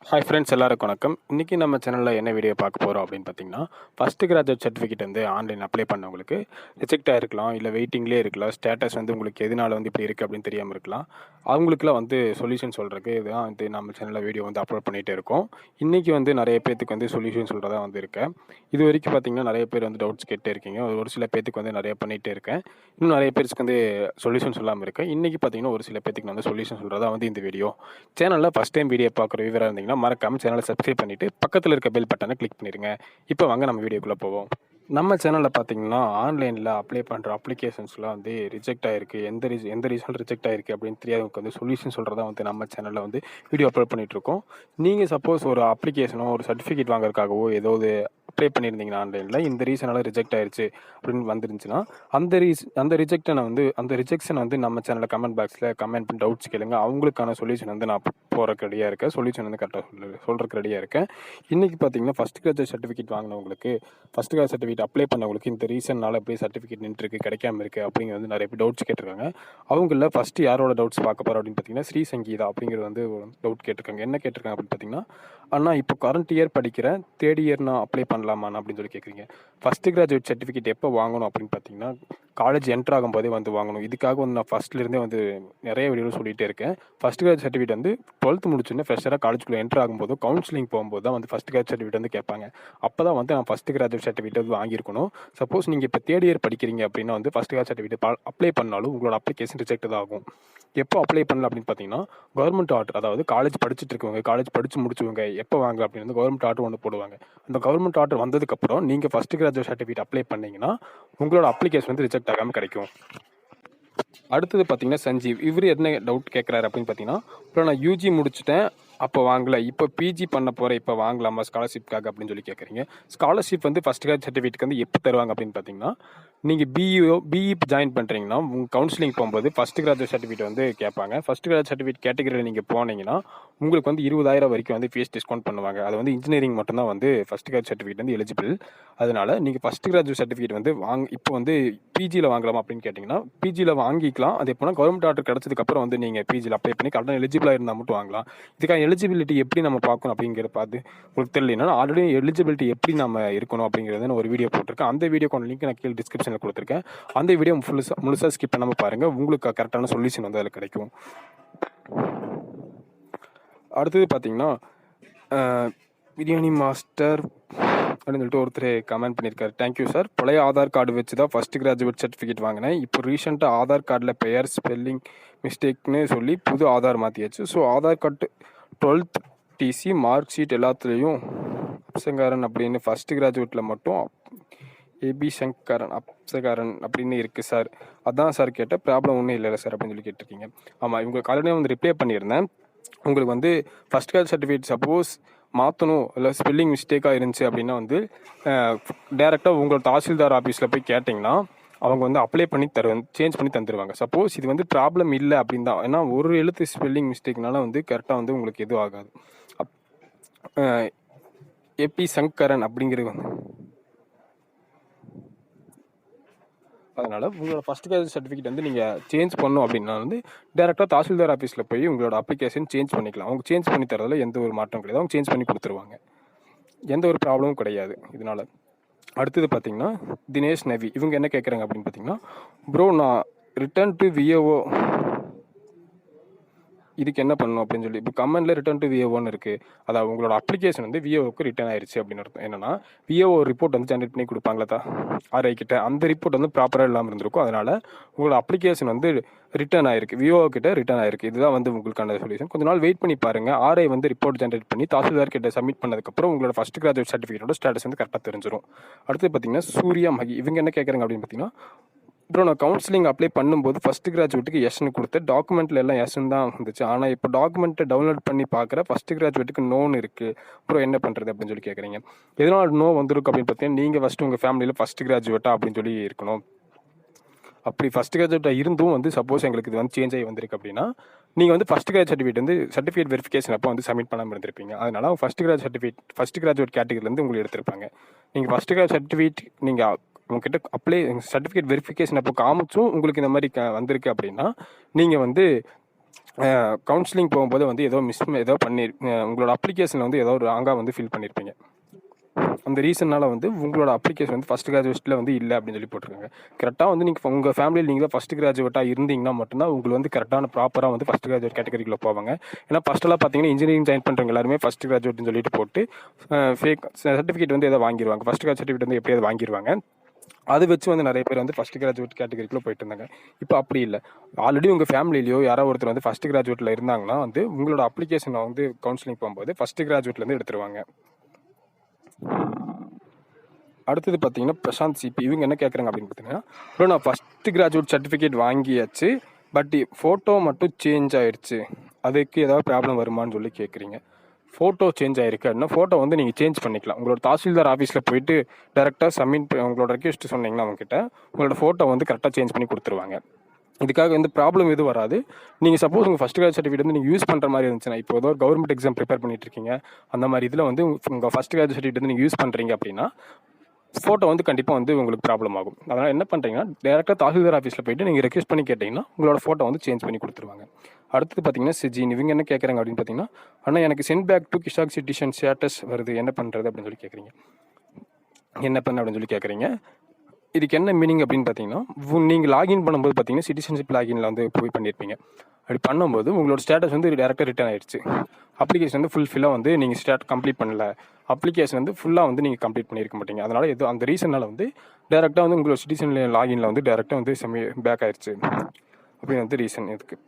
Hi friends, எல்லாருக்கும் வணக்கம். இன்றைக்கி நம்ம சேனலில் என்ன வீடியோ பார்க்க போகிறோம் அப்படின்னு பார்த்தீங்கன்னா, ஃபஸ்ட்டு கிராஜுவேட் சர்டிஃபிகேட் வந்து ஆன்லைன் அப்ளை பண்ணவங்களுக்கு ரிஜெக்ட் ஆகிருக்கலாம், இல்லை வெயிட்டிங்லேயே இருக்கலாம், ஸ்டேட்டஸ் வந்து உங்களுக்கு எதனால் வந்து இப்படி இருக்குது அப்படின்னு தெரியாமல் இருக்கலாம். அவங்களுக்குலாம் வந்து சொல்யூஷன் சொல்கிறதுக்கு இதுதான் வந்து நம்ம சேனலில் வீடியோ வந்து அப்லோட் பண்ணிகிட்டே இருக்கோம். இன்றைக்கி வந்து நிறைய பேர்த்துக்கு வந்து சொல்யூஷன் சொல்கிறதா வந்து இருக்கேன். இது வரைக்கும் பார்த்திங்கன்னா நிறைய பேர் வந்து டவுட்ஸ் கேட்டே இருக்கீங்க. ஒரு சில பேர்த்துக்கு வந்து நிறைய பண்ணிகிட்டே இருக்கேன். இன்னும் நிறைய பேருக்கு வந்து சொல்யூஷன் சொல்லாமல் இருக்கேன். இன்றைக்கி பார்த்திங்கன்னா ஒரு சில பேர்த்துக்கு நான் வந்து சொல்யூஷன் சொல்கிறதா வந்து இந்த வீடியோ. சேனலில் ஃபஸ்ட் டைம் வீடியோ பார்க்குற விவரம் இருந்தீங்கன்னா மறக்காம சேனலை சப்ஸ்கிரைப் பண்ணிட்டு பக்கத்தில் இருக்க பெல் பட்டனை கிளிக் பண்ணிடுங்க. இப்போ வாங்க நம்ம வீடியோக்குள்ளே போவோம். நம்ம சேனலில் பார்த்தீங்கன்னா ஆன்லைனில் அப்ளை பண்ணுற அப்ளிகேஷன்ஸ்லாம் வந்து ரிஜெக்ட் ஆகிருக்கு, எந்த ரீசன் ரிஜெக்ட் ஆகிருக்கு அப்படின்னு தெரியாதவங்களுக்கு வந்து சொல்யூஷன் சொல்கிறதா வந்து நம்ம சேனலில் வந்து வீடியோ அப்லோட் பண்ணிகிட்ருக்கோம். நீங்கள் சப்போஸ் ஒரு அப்ளிகேஷனோ ஒரு சர்டிஃபிகேட் வாங்குறதுக்காகவோ ஏதாவது அப்ளை பண்ணியிருந்தீங்கன்னா ஆன்லைனில் இந்த ரீசனால் ரிஜெக்ட் ஆயிடுச்சு அப்படின்னு வந்துருந்துச்சுன்னா அந்த ரிஜெக்ஷனை வந்து நம்ம சேனலில் கமெண்ட் பாக்ஸில் கமெண்ட் பண்ணி டவுட்ஸ் கேளுங்க. அவங்களுக்கான சொல்யூஷன் வந்து நான் போகிறக்கு ரெடியாக இருக்கேன். சொல்யூஷன் வந்து கரெக்டாக சொல்கிறதுக்கு ரெடியாக இருக்கேன். இன்றைக்கி பார்த்தீங்கன்னா ஃபஸ்ட் கிராஜுவேட் சர்டிஃபிகேட் வாங்கினவங்களுக்கு, ஃபஸ்ட் கிராஜுவேட் சர்டிஃபிகேட் அப்ளை பண்ணவங்களுக்கு இந்த ரீசனால் எப்படி சர்டிஃபிகேட் நின்றுருக்கு, கிடைக்காம இருக்குது அப்படிங்கிறது வந்து நிறைய பேர் டவுட்ஸ் கேட்டிருக்காங்க. அவங்கள ஃபஸ்ட்டு யாரோட டவுட்ஸ் பார்க்க போகிறோம் அப்படின்னு பார்த்தீங்கன்னா ஸ்ரீ சங்கீதா அப்படிங்கிறது வந்து டவுட் கேட்டிருக்காங்க. என்ன கேட்டிருக்காங்க அப்படின்னு பார்த்தீங்கன்னா, அண்ணா இப்போ கரண்ட் இயர் படிக்கிறேன், தேர்ட் இயர் நான் அப்ளை பண்ணலாமாண்ணா அப்படின்னு சொல்லி கேட்குறீங்க. ஃபஸ்ட்டு கிராஜுவேட் சர்டிஃபிகேட் எப்போ வாங்கணும் அப்படின்னு பார்த்தீங்கன்னா காலேஜ் என்ட்ரு ஆகும்போதே வந்து வாங்கணும். இதுக்காக வந்து நான் ஃபஸ்ட்லேருந்தே வந்து நிறைய வீடியோவில் சொல்லிகிட்டே இருக்கேன். ஃபஸ்ட் கிராஜுவேட் சர்டிஃபிகேட் வந்து 12th முடிச்சுன்னு ஃப்ரெஷராக காலேஜுக்குள்ளே என்ட்ரு ஆகும்போது கவுன்சிலிங் போகும்போது தான் வந்து ஃபஸ்ட் கிராஜுவேட் சர்டிஃபிகேட் வந்து கேட்பாங்க. அப்போ தான் வந்து நான் ஃபஸ்ட் கிராஜுவேட் சர்டிஃபிகேட் வந்து வாங்கியிருக்கணும். சப்போஸ் நீங்கள் இப்போ தேர்ட் இயர் படிக்கிறீங்க அப்படின்னா வந்து ஃபஸ்ட் கிராஜுவேட் சர்டிஃபிகேட் அப்ளை பண்ணாலும் உங்களோட அப்ளிகேஷன் ரிஜெக்ட் தான் ஆகும். எப்போ அப்ளை பண்ணல அப்படின்னு பார்த்தீங்கன்னா கவர்மெண்ட் ஆர்டர், அதாவது காலேஜ் படிச்சுட்டு இருக்கவங்க, காலேஜ் படித்து முடிச்சவங்க எப்போ வாங்க அப்படின்னு வந்து கவர்மெண்ட் ஆர்டர் ஒன்று போடுவாங்க. அந்த கவர்மெண்ட் ஆர்டர் வந்ததுக்கப்புறம் நீங்கள் ஃபஸ்ட் கிராஜுவேட் சர்டிஃபிகேட் அப்ளை பண்ணிங்கன்னா உங்களோட அப்ளிகேஷன் வந்து ரிஜெக்ட் ஆகாமல் கிடைக்கும். அடுத்தது பார்த்தீங்கன்னா சஞ்சீவ், இவர் என்ன டவுட் கேட்குறாரு அப்படின்னு பார்த்தீங்கன்னா, இப்போ நான் யூஜி முடிச்சுட்டேன், அப்போ வாங்கலை, இப்போ பிஜி பண்ண போகிறேன், இப்போ வாங்கலாமா ஸ்காலர்ஷிப்காக அப்படின்னு சொல்லி கேட்குறீங்க. ஸ்காலர்ஷிப் வந்து ஃபஸ்ட் கிராஜுவேட் சர்டிஃபிகேட்டுக்கு வந்து எப்போ தருவாங்க அப்படின்னு பார்த்தீங்கன்னா, நீங்கள் பிஇ ஜாயின் பண்ணுறீங்கன்னா உங்கள் கவுன்சிலிங் போகும்போது ஃபஸ்ட் கிராஜுவேட் சர்டிஃபிகேட் வந்து கேட்பாங்க. ஃபஸ்ட் கிராஜுவேட் சர்டிஃபிகேட் கேட்டகரியில் நீங்கள் போனீங்கன்னா உங்களுக்கு வந்து 20,000 வரைக்கும் வந்து ஃபீஸ் டிஸ்கவுண்ட் பண்ணுவாங்க. அது வந்து இன்ஜினியரிங் மட்டும்தான் வந்து ஃபஸ்ட் கிராஜுவேட் சர்டிஃபிகேட் வந்து எலிஜிபிள். அதனால் நீங்கள் ஃபஸ்ட் கிராஜுவேட் சர்டிஃபிகேட் வந்து இப்போ வந்து பிஜியில் வாங்கலாமா அப்படின்னு கேட்டிங்கன்னா பிஜியில் வாங்கிக்கலாம். அது எப்போனா கவர்மெண்ட் ஆர்டர் கிடச்சதுக்கப்புறம் வந்து நீங்கள் பிஜியில் அப்ளை பண்ணி கரெக்டாக எலிஜிபிளாக இருந்தால் மட்டும் வாங்கலாம். இதுக்கான எலிஜிபிலிட்டி எப்படி நம்ம பார்க்கணும் அப்படிங்கிறத பார்த்து உங்களுக்கு தெரியலனா ஆல்ரெடி எலிஜிபிலிட்டி எப்படி நம்ம இருக்கணும் அப்படிங்கிறத நான் ஒரு வீடியோ போட்டிருக்கேன். அந்த வீடியோக்கான லிங்க் நான் கீழே டிஸ்கிரிப்ஷனில் கொடுத்துருக்கேன். அந்த வீடியோ முழுசாக ஸ்கிப் பண்ணாமல் பாருங்கள், உங்களுக்கு கரெக்டான சொல்யூஷன் வந்து அதில் கிடைக்கும். அடுத்தது பார்த்தீங்கன்னா பிரியாணி மாஸ்டர் அப்படின்னு சொல்லிட்டு ஒருத்தர் கமெண்ட் பண்ணியிருக்காரு. Thank you sir. பழைய ஆதார் கார்டு வச்சு தான் ஃபஸ்ட் கிராஜுவேட் சர்டிஃபிகேட் வாங்கினேன். இப்போ ரீசெண்டாக ஆதார் கார்டில் பெயர் ஸ்பெல்லிங் மிஸ்டேக்னு சொல்லி புது ஆதார் மாற்றியாச்சு. So Aadhaar card 12th TC mark sheet எல்லாத்துலேயும் அப்சங்காரன் அப்படின்னு ஃபஸ்ட் கிராஜுவேட்டில் மட்டும் ஏபி சங்கரன் அப்சகாரன் அப்படின்னு இருக்குது சார். அதான் சார் கேட்ட ப்ராப்ளம் ஒன்றும் இல்லை சார் அப்படின்னு சொல்லி கேட்டிருக்கீங்க. ஆமாம், இவங்க காலையிலே வந்து ரிப்ளை பண்ணியிருந்தேன். உங்களுக்கு வந்து ஃபஸ்ட் கிராஜுவேட் சர்டிஃபிகேட் சப்போஸ் மாற்றணும், இல்லை ஸ்பெல்லிங் மிஸ்டேக்காக இருந்துச்சு அப்படின்னா வந்து டேரெக்டாக உங்களோட தாசில்தார் ஆஃபீஸில் போய் கேட்டிங்கன்னா அவங்க வந்து அப்ளை பண்ணி சேஞ்ச் பண்ணி தந்துடுவாங்க. சப்போஸ் இது வந்து ப்ராப்ளம் இல்லை அப்படின்னு தான், ஏன்னா ஒரு எழுத்து ஸ்பெல்லிங் மிஸ்டேக்னால வந்து கரெக்டாக வந்து உங்களுக்கு எதுவும் ஆகாது. ஏபி சங்கரன் அப்படிங்கிறது வந்து அதனால் உங்களோட ஃபஸ்ட் கிராஜுவேட் சர்டிஃபிகேட் வந்து நீங்கள் சேஞ்ச் பண்ணணும் அப்படின்னா வந்து டேரெக்டாக தாசில்தார் ஆஃபீஸில் போய் உங்களோட அப்ளிகேஷன் சேஞ்ச் பண்ணிக்கலாம். அவங்க சேஞ்ச் பண்ணி தரதில் எந்த ஒரு மாற்றம் கிடையாது. அவங்க சேஞ்ச் பண்ணி கொடுத்துருவாங்க. எந்த ஒரு ப்ராப்ளமும் கிடையாது இதனால். அடுத்தது பார்த்தீங்கன்னா தினேஷ் நவி, இவங்க என்ன கேட்குறாங்க அப்படின்னு பார்த்தீங்கன்னா, ப்ரோ நான் ரிட்டர்ன் டு விஏஓ இதுக்கு என்ன பண்ணணும் அப்படின்னு சொல்லி இப்போ கமெண்ட்டில் ரிட்டர்ன் டு விஏஓன்னு இருக்குது. அதாவது உங்களோட அப்ளிகேஷன் வந்து விஏஓக்கு ரிட்டர்ன் ஆயிடுச்சு அப்படின்னு அர்த்தம். என்னன்னா விஏஓ ரிப்போர்ட் வந்து ஜென்ரேட் பண்ணி கொடுப்பாங்களா ஆர்ஐ கிட்ட, அந்த ரிப்போர்ட் வந்து ப்ராப்பராக இல்லாமல் இருந்திருக்கும். அதனால் உங்களோட அப்ளிகேஷன் வந்து ரிட்டர்ன் ஆயிருக்கு, விஓ கிட்ட ரிட்டர்ன் ஆயிருக்கு. இதுதான் வந்து உங்களுக்கான சொல்யூஷன். கொஞ்ச நாள் வெயிட் பண்ணி பாருங்கள். ஆர்ஐ வந்து ரிப்போர்ட் ஜென்ரேட் பண்ணி தாசில்தார் கிட்ட சப்மிட் பண்ணதுக்கப்புறம் உங்களோட ஃபஸ்ட் கிராஜுவேட் சர்டிஃபிகேட்டோட ஸ்டேட்டஸ் வந்து கரெக்டாக தெரிஞ்சிடும். அடுத்து பார்த்தீங்கன்னா சூர்யா மகி, இவங்க என்ன கேட்குறாங்க அப்படின்னு பார்த்தீங்கன்னா, அப்புறம் நான் கவுன்சிலிங் அப்ளை பண்ணும்போது ஃபஸ்ட் கிராஜுவேட்டுக்கு எஸ்ன்னு கொடுத்தேன், டாக்குமெண்ட்டில் எல்லாம் எஸ்ன்னு தான் வந்துச்சு. ஆனால் இப்போ டாக்குமெண்ட்டை டவுன்லோட் பண்ணி பார்க்குற ஃபஸ்ட் கிராஜுவேட்டுக்கு நோன்னு இருக்குது. அப்புறம் என்ன பண்ணுறது அப்படின்னு சொல்லி கேட்குறீங்க. எதனால் நோ வந்திருக்கு அப்படின்னு பார்த்தீங்கன்னா, நீங்கள் ஃபஸ்ட்டு உங்கள் ஃபேமிலியில் ஃபஸ்ட் கிராஜுவேட்டா அப்படின்னு சொல்லி இருக்கணும். அப்படி ஃபஸ்ட் கிராஜுவேட்டாக இருந்தும் வந்து சப்போஸ் எங்களுக்கு இது வந்து சேஞ்ச் ஆகி வந்திருக்கு அப்படின்னா நீங்கள் வந்து ஃபஸ்ட் கிராஜுவேட் சர்டிஃபிகேட் வந்து சர்டிஃபிகேட் வெரிஃபிகேஷன் அப்போ வந்து சப்மிட் பண்ணாமல் இருந்திருப்பீங்க. அதனால் ஃபஸ்ட் கிராஜுவேட் கேட்டகரியிலேருந்து உங்களுக்கு எடுத்திருப்பாங்க. நீங்கள் ஃபஸ்ட் கிராஜுவேட் சர்டிஃபிகேட் நீங்கள் உங்ககிட்ட சர்டிஃபிகேட் வெரிஃபிகேஷன் அப்போ காமிச்சும் உங்களுக்கு இந்த மாதிரி வந்திருக்கு அப்படின்னா நீங்கள் வந்து கவுன்சிலிங் போகும்போது வந்து ஏதோ உங்களோட அப்ளிகேஷனில் வந்து ஏதோ ஒரு ராங்காக வந்து ஃபில் பண்ணியிருப்பீங்க. அந்த ரீசன்னால் வந்து உங்களோட அப்ளிகேஷன் வந்து ஃபஸ்ட் கிராஜுவேட்டில் வந்து இல்லை அப்படின்னு சொல்லி போட்டிருக்காங்க. கரெக்டாக வந்து நீங்கள் உங்கள் ஃபேமிலியில் நீங்கள் தான் ஃபஸ்ட் கிராஜுவேட்டாக இருந்தீங்கன்னா மட்டும்தான் உங்களுக்கு வந்து கரெக்டான ப்ராப்பராக வந்து ஃபஸ்ட் கிராஜுவேட் கேட்டகரிக்குள்ளே போவாங்க. ஏன்னா ஃபஸ்ட்டெல்லாம் பார்த்தீங்கன்னா இன்ஜினியரிங் ஜாயின் பண்ணுறவங்க எல்லாருமே ஃபஸ்ட் கிராஜுவேட்னு சொல்லிட்டு போட்டு ஃபேக் சர்டிஃபிகேட் வந்து எதாவது வாங்கிடுவாங்க. ஃபஸ்ட் கிராஜ் சர்டிஃபிகேட் வந்து எப்படியாவது வாங்கிடுவாங்க. அது வச்சு வந்து நிறைய பேர் வந்து ஃபஸ்ட் கிராஜுவேட் கேட்டகரிக்குள்ளே போயிட்டு இருந்தாங்க. இப்போ அப்படி இல்லை. ஆல்ரெடி உங்கள் ஃபேமிலியிலையோ யாரோ ஒருத்தர் வந்து ஃபஸ்ட் கிராஜுவேட்டில் இருந்தாங்கன்னா வந்து உங்களோட அப்ளிகேஷனை வந்து கவுன்சிலிங் போகும்போது ஃபஸ்ட் கிராஜுவேட்லேருந்து எடுத்துருவாங்க. அடுத்தது பார்த்தீங்கன்னா பிரசாந்த் சிபி. இவங்க என்ன கேட்குறாங்க அப்படின்னு பார்த்தீங்கன்னா, ப்ரோ நான் ஃபஸ்ட்டு கிராஜுவேட் சர்டிஃபிகேட் வாங்கியாச்சு, பட் ஃபோட்டோ மட்டும் சேஞ்ச் ஆயிடுச்சு, அதுக்கு ஏதாவது ப்ராப்ளம் வருமானு சொல்லி கேட்குறீங்க. ஃபோட்டோ சேஞ்ச் ஆகிருக்கு அப்படின்னா ஃபோட்டோ வந்து நீங்கள் சேஞ்ச் பண்ணிக்கலாம். உங்களோட தாசில்தார் ஆஃபீஸில் போயிட்டு டேரெக்டாக சப்மிட் உங்களோட ரெக்வெஸ்ட் சொன்னீங்கன்னா அவங்ககிட்ட உங்களோட ஃபோட்டோ வந்து கரெக்டாக சேஞ்ச் பண்ணி கொடுத்துருவாங்க. இதுக்காக வந்து ப்ராப்ளம் எதுவும் வராது. நீங்கள் சப்போஸ் உங்கள் ஃபஸ்ட் கிராஜ் சர்டிஃபிகேட் வந்து நீங்கள் யூஸ் பண்ணுற மாதிரி இருந்துச்சுன்னா, இப்போ ஏதோ ஒரு கவர்மெண்ட் எக்ஸாம் ப்ரிப்பேர் பண்ணிட்டு இருக்கீங்க, அந்த மாதிரி இதில் வந்து உங்கள் ஃபஸ்ட் கிராஜ் சர்டிஃபிகேட் வந்து நீங்கள் யூஸ் பண்ணுறீங்க அப்படின்னா ஃபோட்டோ வந்து கண்டிப்பாக வந்து உங்களுக்கு ப்ராப்ளம் ஆகும். அதனால் என்ன பண்ணுறீங்கன்னா டேரெக்டாக தாசில்தார் ஆஃபீஸில் போய்ட்டு நீங்கள் ரெக்வெஸ்ட் பண்ணி கேட்டிங்கன்னா உங்களோட ஃபோட்டோ வந்து சேஞ்ச் பண்ணி கொடுத்துருவாங்க. அடுத்தது பார்த்தீங்கன்னா சிஜின். இவங்க என்ன கேட்குறாங்க அப்படின்னு பார்த்தீங்கன்னா, ஆனால் எனக்கு சென்ட் பேக் டு கிஷாக் சிட்டிசன் ஸ்டேட்டஸ் வருது, என்ன பண்ணுறது அப்படின்னு சொல்லி கேட்குறீங்க. என்ன பண்ண அப்படின்னு சொல்லி கேட்குறீங்க. இதுக்கு என்ன மீனிங் அப்படின்னு பார்த்தீங்கன்னா, நீங்கள் லாகின் பண்ணும்போது பார்த்தீங்கன்னா சிட்டிசன்ஷிப் லாகினில் வந்து போய் பண்ணியிருப்பீங்க. அப்படி பண்ணும்போது உங்களோட ஸ்டேட்டஸ் வந்து டேரெக்டாக ரிட்டர்ன் ஆயிடுச்சு. அப்ளிகேஷன் வந்து ஃபுல்லாக வந்து நீங்கள் கம்ப்ளீட் பண்ணல, அப்ளிகேஷன் வந்து ஃபுல்லாக வந்து நீங்கள் கம்ப்ளீட் பண்ணியிருக்க மாட்டீங்க. அதனால் எதுவும் அந்த ரீசனால் வந்து டேரெக்டாக வந்து உங்களோட சிட்டிசன் லாகினில் வந்து டேரெக்டாக வந்து பேக் ஆயிடுச்சு அப்படின்னு வந்து ரீசன் இதுக்கு.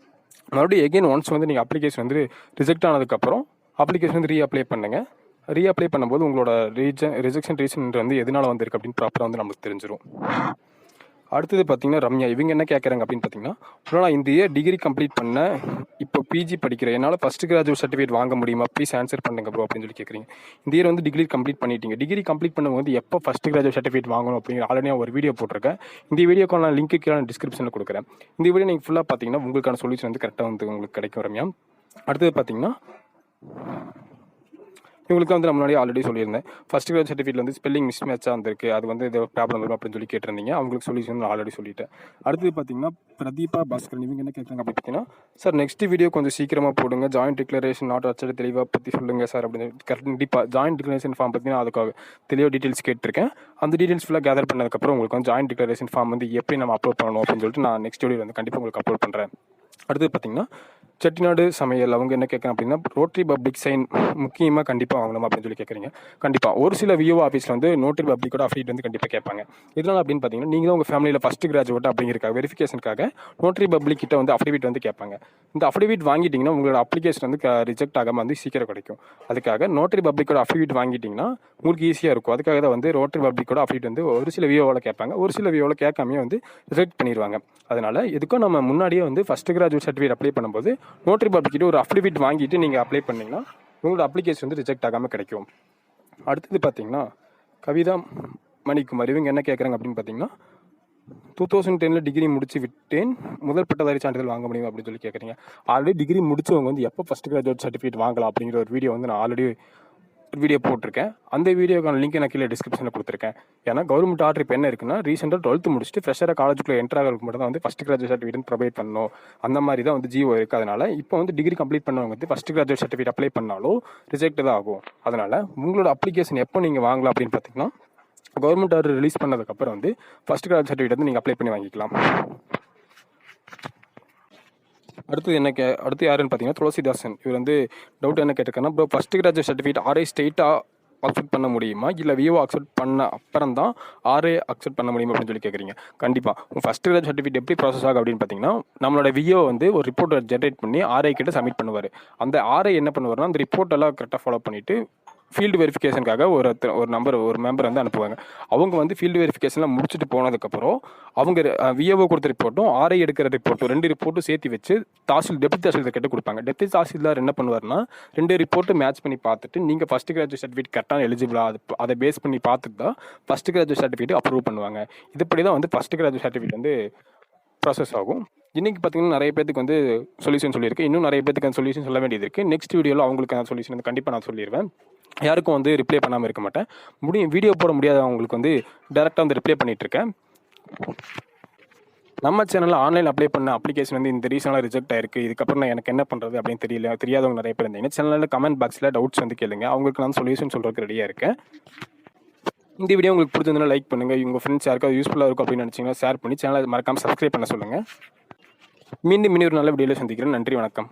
மறுபடியும் எகெயின் ஒன்ஸ் வந்து நீங்கள் அப்ளிகேஷன் வந்து ரிஜெக்ட் ஆனதுக்கப்புறம் அப்ளிகேஷன் வந்து ரீஅப்ளை பண்ணுங்கள். ரீஅப்ளை பண்ணும்போது உங்களோட ரிஜெக்ஷன் ரீசன் வந்து எதனால் வந்திருக்கு அப்படின்னு ப்ராப்பராக வந்து நமக்கு தெரிஞ்சிடும். அடுத்தது பார்த்தீங்கன்னா ரம்யா. இவங்க என்ன கேட்குறாங்க அப்படின்னு பார்த்தீங்கன்னா, நான் இந்த இயர் டிகிரி கம்ப்ளீட் பண்ண, இப்போ பிஜி படிக்கிறேன், என்னால் ஃபஸ்ட் கிராஜுவேட் சர்டிஃபிகேட் வாங்க முடியுமா, ப்ளீஸ் ஆன்சர் பண்ணுங்க ப்ரோ அப்படின்னு சொல்லி கேட்குறீங்க. இந்த இயர் வந்து டிகிரி கம்ப்ளீட் பண்ணிட்டீங்க. டிகிரி கம்ப்ளீட் பண்ணும்போது எப்போ ஃபஸ்ட் கிராஜுவேட் சர்டிஃபிகேட் வாங்கணும் அப்படிங்கிற ஆல்ரெடி ஒரு வீடியோ போட்டிருக்கேன். இந்த வீடியோக்கான நான் லிங்க்கு கீழே டிஸ்கிரிப்ஷனில் கொடுக்குறேன். இந்த வீடியோ நீங்கள் ஃபுல்லாக பார்த்தீங்கன்னா உங்களுக்கான சொல்யூஷன் வந்து கரெக்டாக வந்து உங்களுக்கு கிடைக்கும் ரம்யா. அடுத்தது பார்த்தீங்கன்னா, இவங்களுக்கு வந்து நான் முன்னாடி ஆல்ரெடி சொல்லியிருந்தேன், ஃபஸ்ட் கிராஜ் சர்டிஃபிகேட் வந்து ஸ்பெல்லிங் மிஸ் மேட்சாக வந்திருக்கு, அது வந்து ஏதோ ப்ராப்ளம் வரும் அப்படின்னு சொல்லி கேட்டிருந்தீங்க. அவங்களுக்கு சொல்யூஷன் நான் ஆல்ரெடி சொல்லிட்டேன். அடுத்தது பார்த்தீங்கன்னா பிரதீபா பாஸ்கரன். இவங்க என்ன கேட்குறாங்க அப்படின்னு பார்த்தீங்கன்னா, சார் நெக்ஸ்ட் வீடியோ கொஞ்சம் சீக்கிரமாக போடுங்க, ஜாயின்ட் டிக்ளரேஷன் நாட் அச்சடி தெளிவாக பற்றி சொல்லுங்கள் சார் அப்படின்னு. கண்டிப்பாக ஜாயின்ட் டிக்ளரேஷன் ஃபார்ம் பார்த்தீங்கன்னா அதுக்காக தெளிவாக டீட்டெயில்ஸ் கேட்டிருக்கேன். அந்த டீட்டெயில்ஸ் ஃபுல்லாக கேதர் பண்ணதுக்கப்புறம் உங்களுக்கு வந்து ஜாயின்ட் டிக்ளரேஷன் ஃபார்ம் வந்து எப்படி நம்ம அப்லோட் பண்ணணும் அப்படின்னு சொல்லிட்டு நான் நெக்ஸ்ட் வீடியோ வந்து கண்டிப்பாக உங்களுக்கு அப்லோட் பண்ணுறேன். அடுத்தது பார்த்தீங்கன்னா செட்டிநாடு சமையல். அவங்க என்ன கேட்குறாங்க அப்படின்னா, ரோட்டரி பப்ளிக் சைன் முக்கியமாக கண்டிப்பாக வாங்கணும் அப்படின்னு சொல்லி கேட்குறீங்க. கண்டிப்பாக ஒரு சில விஓ ஆஃபீஸில் வந்து நோட்டரி பப்ளிக்கோட அஃபிலியேட் வந்து கண்டிப்பாக கேட்பாங்க. இதனால் அப்படின்னு பார்த்தீங்கன்னா, நீங்கள் தான் உங்கள் ஃபேமிலியில் ஃபஸ்ட் கிராஜுவேட் அப்படிங்கிறக்காக வெரிஃபிகேஷனுக்காக நோட்டரி பப்ளிக் கிட்ட வந்து அஃபிடேவிட் வந்து கேட்பாங்க. இந்த அஃபிடேவிட் வாங்கிட்டிங்கன்னா உங்களோட அப்ளிகேஷன் வந்து ரிஜெக்ட் ஆகாமல் வந்து சீக்கிரம் கிடைக்கும். அதுக்காக நோட்டரி பப்ளிக்கோட அஃபிடேவிட் வாங்கிட்டிங்கன்னா உங்களுக்கு ஈஸியாக இருக்கும். அதுக்காக தான் வந்து ரோட்டரி பப்ளிக்கோட அஃபிடேவிட் வந்து ஒரு சில விஓவில் கேட்பாங்க, ஒரு சில விஓவில் கேட்காமே வந்து ரிஜெக்ட் பண்ணிடுவாங்க. அதனால் எதுக்கும் நம்ம முன்னாடியே வந்து ஃபஸ்ட் கிராஜுவேட் சர்டிஃபிகேட் அப்ளை பண்ணும்போது நோட்டரி பப்ளிக் ஒரு அஃபிடேவிட் வாங்கிட்டு நீங்கள் அப்ளை பண்ணிங்கன்னா உங்களோட அப்ளிகேஷன் வந்து ரிஜெக்ட் ஆகாமல் கிடைக்கும். அடுத்தது பார்த்தீங்கன்னா கவிதா மணிக்குமார். இவங்க என்ன கேட்குறாங்க அப்படின்னு பார்த்தீங்கன்னா, 2010 டிகிரி முடிச்சு விட்டேன், முதல் பட்டதாரி சான்றிதழ் வாங்க முடியும் அப்படின்னு சொல்லி கேட்குறீங்க. ஆல்ரெடி டிகிரி முடிச்சவங்க வந்து எப்போ ஃபஸ்ட் கிராஜுவேட் சர்டிஃபிகேட் வாங்கலாம் அப்படிங்கிற ஒரு வீடியோ வந்து நான் ஆல்ரெடி வீடியோ போட்டிருக்கேன். அந்த வீடியோக்கான லிங்க் நான் கீழே டிஸ்கிரிப்ஷனில் கொடுத்துருக்கேன். ஏன்னா கவர்மெண்ட் ஆர்டர் இப்போ என்ன இருக்குன்னா, ரீசெண்டாக 12th முடிச்சுட்டு ஃப்ரெஷராக காலேஜுக்குள்ளே என்ட்ரு ஆகிறதுக்கு மட்டும் தான் வந்து ஃபஸ்ட் கிராஜுவேட் சர்டிஃபிகேட் ப்ரொவைட் பண்ணணும். அந்த மாதிரி தான் வந்து ஜிஓ இருக்குது. அதனால் இப்போ வந்து டிகிரி கம்ப்ளீட் பண்ணவங்க வந்து ஃபஸ்ட் கிராஜுவேட் சர்டிஃபிகேட் அப்ளை பண்ணாலும் ரிஜெக்ட் தான் ஆகும். அதனால் உங்களோட அப்ளிகேஷன் எப்போ நீங்கள் வாங்கலாம் அப்படின்னு பார்த்தீங்கன்னா, கவர்மெண்ட் ஆர்டர் ரிலீஸ் பண்ணதுக்கப்புறம் வந்து ஃபஸ்ட் கிராஜுவேட் சர்டிஃபிகேட் வந்து நீங்கள் அப்ளை பண்ணி வாங்கிக்கலாம். அடுத்து யாருன்னு பார்த்தீங்கன்னா துளசிதாசன். இவர் வந்து டவுட் என்ன கேட்டிருக்காருன்னா, ப்ரோ ஃபஸ்ட் கிராஜுவேட் சர்டிஃபிகேட் ஆர்ஐ ஸ்டேட்டாக அக்செப்ட் பண்ண முடியுமா, இல்லை விஓ அக்செப்ட் பண்ண அப்புறம் தான் ஆர்ஐ அக்செப்ட் பண்ண முடியுமா அப்படின்னு சொல்லி கேட்குறீங்க. கண்டிப்பாக உங்கள் ஃபஸ்ட் கிராஜுவேட் சர்டிஃபிகேட் எப்படி ப்ராசஸ் ஆகும் அப்படின்னு பார்த்தீங்கன்னா, நம்மளோட விஓ வந்து ஒரு ரிப்போர்ட்டை ஜென்ரேட் பண்ணி ஆர்ஐ கிட்ட சப்மிட் பண்ணுவார். அந்த ஆர்ஐ என்ன பண்ணுவார்னா, அந்த ரிப்போர்ட்டெல்லாம் கரெக்டாக ஃபாலோ பண்ணிவிட்டு ஃபீல்டு வெரிஃபிகேஷனுக்காக ஒரு மெம்பர் வந்து அனுப்புவாங்க. அவங்க வந்து ஃபீல்டு வெரிஃபிகேஷன்லாம் முடிச்சுட்டு போனதுக்கப்புறம் அவங்க விஏஓ கொடுத்த ரிப்போர்ட்டும் ஆர்ஐ எடுக்கிற ரிப்போர்ட்டும் 2 ரிப்போர்ட்டும் சேர்த்து வச்சு டெப்டி தாசில்தார் கிட்ட கொடுப்பாங்க. டெப்டி தாசில்தார் என்ன பண்ணுவார்னா, 2 ரிப்போர்ட்டும் மேட்ச் பண்ணி பார்த்துட்டு நீங்கள் ஃபஸ்ட் கிராஜுவேட் சர்டிஃபிகேட் கரெக்டாக எலிஜிபிளா அதை பேஸ் பண்ணி பார்த்துட்டு தான் ஃபஸ்ட் கிராஜுவேட் சர்டிஃபிகேட் அப்ரூவ் பண்ணுவாங்க. இதுபடி தான் வந்து ஃபஸ்ட் கிராஜுவேட் சர்டிஃபிகேட் வந்து ப்ராசஸ் ஆகும். இன்றைக்கி பார்த்தீங்கன்னா நிறைய பேருக்கு வந்து சொல்யூஷன் சொல்லியிருக்கேன். இன்னும் நிறைய பேருக்கு அந்த சொல்யூஷன் சொல்ல வேண்டியது இருக்குது. நெக்ஸ்ட் வீடியோவில் அவங்களுக்கு அந்த சொல்யூஷன் வந்து கண்டிப்பாக நான் சொல்லிடுவேன். யாருக்கும் வந்து ரிப்ளை பண்ணாமல் இருக்க மாட்டேன். வீடியோ போட முடியாதவங்களுக்கு வந்து டேரெக்டாக வந்து ரிப்ளை பண்ணிகிட்ருக்கேன். நம்ம சேனலில் ஆன்லைன் அப்ளை பண்ண அப்ளிகேஷன் வந்து இந்த ரீசனாக ரிஜெக்ட் ஆயிருக்கு. இதுக்கப்புறம் நான் எனக்கு என்ன பண்ணுறது அப்படின்னு தெரியாதவங்க நிறைய பேர் இருந்தீங்க. சேனலில் கமெண்ட் பாக்ஸில் டவுட்ஸ் வந்து கேளுங்க. அவங்களுக்கு நான் சொல்யூஷன் சொல்கிறதுக்கு ரெடியாக இருக்கேன். இந்த வீடியோ உங்களுக்கு பிடிச்சிருந்தா லைக் பண்ணுங்கள். உங்கள் ஃப்ரெண்ட்ஸ் யாருக்காவது யூஸ்ஃபுல்லாக இருக்கும் அப்படின்னு நினச்சிங்கன்னா ஷேர் பண்ணி சேனலை மறக்காமல் சப்ஸ்கிரைப் பண்ண சொல்லுங்கள். மீண்டும் இன்னொரு நல்ல வீடியோவில் சந்திக்கிறேன். நன்றி, வணக்கம்.